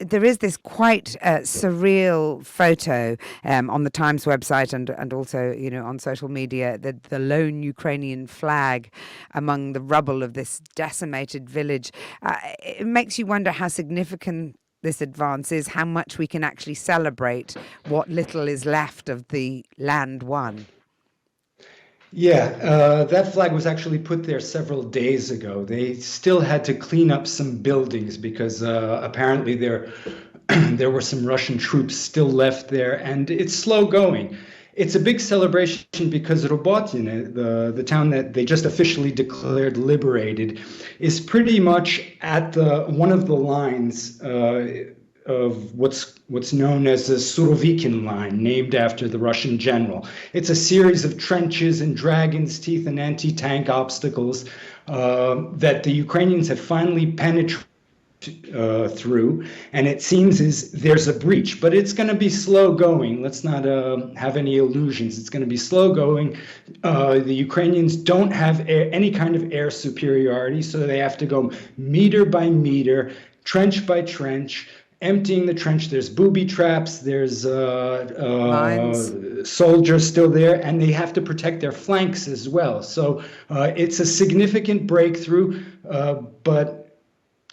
there is this quite surreal photo on the Times website and also, on social media, the lone Ukrainian flag among the rubble of this decimated village. It makes you wonder how significant this advance is, how much we can actually celebrate what little is left of the land won. Yeah, that flag was actually put there several days ago. They still had to clean up some buildings because apparently there were some Russian troops still left there, and it's slow going. It's a big celebration because Robotyne, the town that they just officially declared liberated, is pretty much at one of the lines of what's known as the Surovikin line, named after the Russian general. It's a series of trenches and dragon's teeth and anti-tank obstacles that the Ukrainians have finally penetrated through, and it seems there's a breach, but it's going to be slow going. Let's not have any illusions. It's going to be slow going. The Ukrainians don't have any kind of air superiority, so they have to go meter by meter, trench by trench, emptying the trench. There's booby traps, there's soldiers still there, and they have to protect their flanks as well. So it's a significant breakthrough, but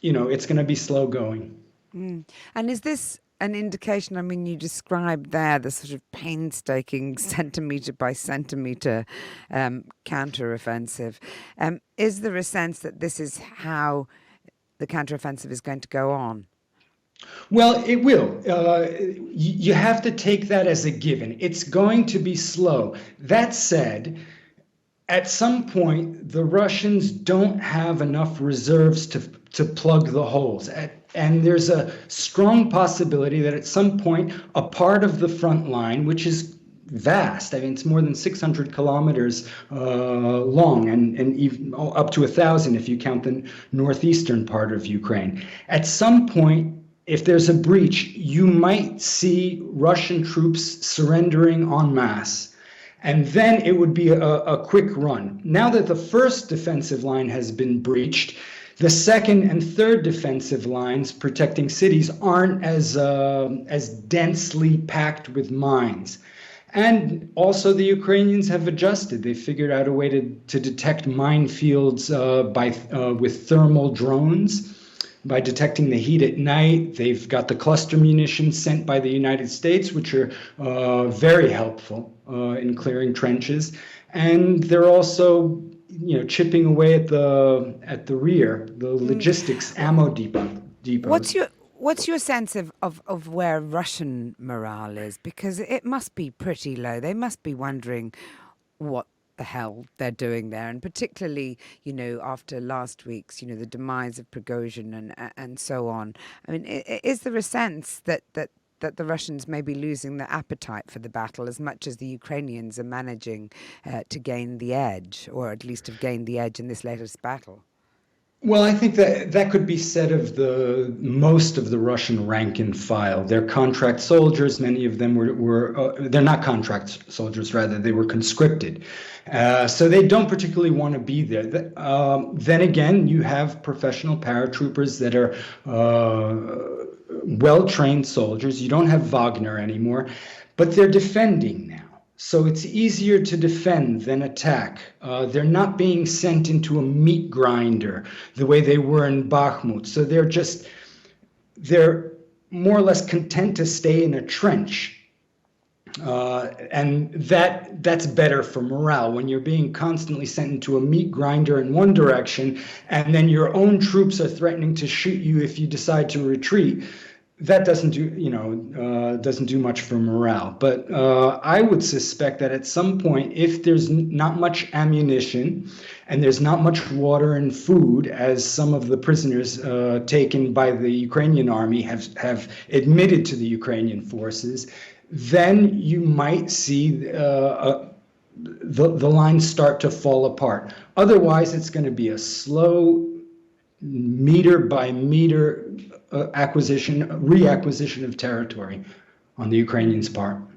it's going to be slow going. And is this an indication? I mean, you described there the sort of painstaking centimetre by centimetre counteroffensive. Is there a sense that this is how the counteroffensive is going to go on? Well, it will. You have to take that as a given. It's going to be slow. That said, at some point, the Russians don't have enough reserves to plug the holes. And there's a strong possibility that at some point, a part of the front line, which is vast, I mean, it's more than 600 kilometers long, and even up to 1,000 if you count the northeastern part of Ukraine. At some point, if there's a breach, you might see Russian troops surrendering en masse. And then it would be a quick run. Now that the first defensive line has been breached, the second and third defensive lines protecting cities aren't as densely packed with mines. And also the Ukrainians have adjusted. They figured out a way to detect minefields with thermal drones. By detecting the heat at night. They've got the cluster munitions sent by the United States, which are very helpful in clearing trenches. And they're also, chipping away at the rear, the logistics ammo depots. What's your sense of where Russian morale is? Because it must be pretty low. They must be wondering what the hell they're doing there, and particularly after last week's the demise of Prigozhin and so on. I mean, is there a sense that the Russians may be losing their appetite for the battle as much as the Ukrainians are managing to gain the edge, or at least have gained the edge in this latest battle? Well, I think that could be said of most of the Russian rank and file. They're contract soldiers. Many of them were they're not contract soldiers, rather, they were conscripted. So they don't particularly want to be there. Then again, you have professional paratroopers that are well-trained soldiers. You don't have Wagner anymore, but they're defending now. So it's easier to defend than attack. They're not being sent into a meat grinder the way they were in Bakhmut. So they're more or less content to stay in a trench. And that's better for morale when you're being constantly sent into a meat grinder in one direction, and then your own troops are threatening to shoot you if you decide to retreat. That doesn't do much for morale. But I would suspect that at some point, if there's not much ammunition and there's not much water and food, as some of the prisoners taken by the Ukrainian army have admitted to the Ukrainian forces, then you might see the lines start to fall apart. Otherwise, it's going to be a slow, meter by meter reacquisition of territory on the Ukrainians' part.